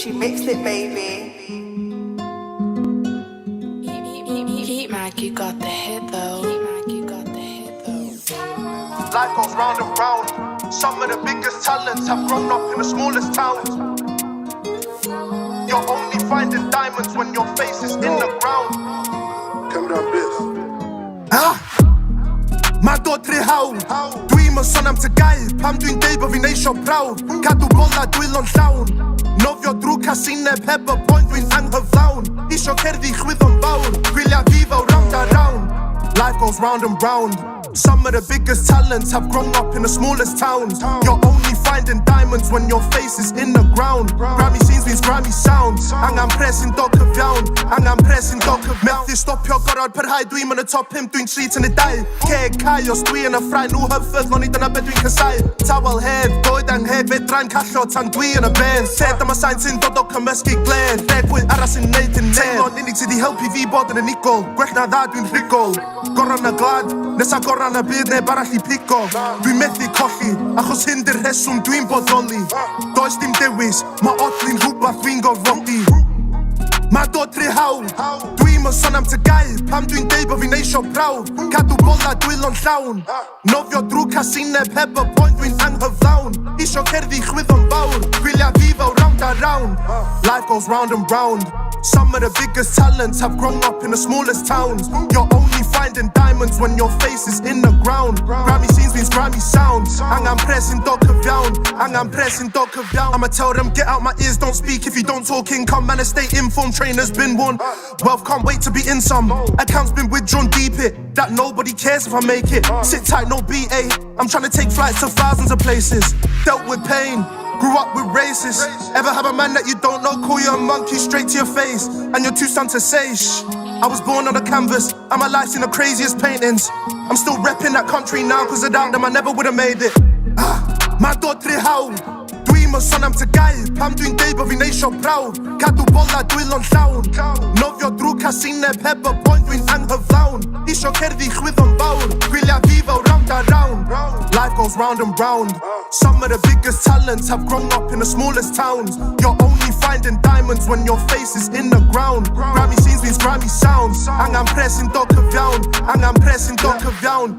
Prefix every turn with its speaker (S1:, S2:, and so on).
S1: Gucci mixed it, baby.
S2: You got the hit though.
S3: Life goes round and round. Some of the biggest talents have grown up in the smallest towns. You're only finding diamonds when your face is in the ground. byth. Mae dod rhyddhaodd. Dwi'n sôn am tygau, pam dwi'n deud bod fi'n eisio prawd. Cadw bola dwylo'n llawn. Nofio drwy casineb heb y point, dwi'n anghyflawn. Isio cerddi chwyddo'n fawr, gwyliau fi fel round a round. Life goes round and round. Some of the biggest talents have grown up in the smallest towns. You're only finding diamonds when your face is in the ground. Grammy scenes means Grammy sounds. Angan pressing dog cyfiawn, angan pressing dog cyfiawn. Methu stopio gorod parhau, dwi'n yn y top 5, dwi'n treat yn y dau. Ceg cau os dwi yn y ffrain, nhw hyffydd, ond i dyna beth dwi'n cysau. Tawel hedd, doed anghed, fedrai'n callo tan dwi yn y ben. Sed am y sain sy'n dod o cymysgu gled, degwydd aras yn neud yn neb. Teimlo'n unig sydd i helpu fi bod yn unigol, gwech na dda dwi'n rhugol. Goron y glad, nesa goron y byd neb arall i pigo. Dwi'n methu colli, achos hyn di'r rheswm dwi'n bodoli. Does dim dewis, mae odli'n rhywbeth dwi'n gorfodi. Mae dod rhyddhaodd. Dwi'n sôn am tygau, pam dwi'n deud bod fi'n eisio prawd. Cadw bola dwylo'n llawn. Nofio drwy casineb heb y point, dwi'n anghyflawn. Isio cerddi chwyddo'n fawr, gwyliau fi fel round a round. Life goes round and round. Some of the biggest talents have grown up in the smallest towns. You're only finding diamonds when your face is in the ground. Grammy scenes means Grammy sounds. Angan pressing dog cyfiawn, angan pressing dog cyfiawn. I'ma tell them get out my ears, don't speak if you don't talk income. Man, stay informed, trainers been warned. Wealth can't wait to be in some. Accounts been withdrawn deep it, that nobody cares if I make it. Sit tight, no BA. I'm trying to take flights to thousands of places. Dealt with pain, grew up with racists. Ever have a man that you don't know call you a monkey straight to your face, and you're too stunned to say shh? I was born on a canvas, and my life's in the craziest paintings. I'm still repping that country now, cause without them I never would've made it. Mae dod rhyddhaodd. Dwi'n sôn am tygau, pam dwi'n deud bod fi'n eisio prawd. Cadw bola dwylo'n llawn. Nofio drwy casineb heb y point, dwi'n anghyflawn. Isio cerddi chwyddo'n fawr, gwyliau fi fel round a round. Life goes round and round. Some of the biggest talents have grown up in the smallest towns. You're only finding diamonds when your face is in the ground. Grammy scenes means Grammy sounds. Angan pressing dog cyfiawn, angan pressing dog cyfiawn.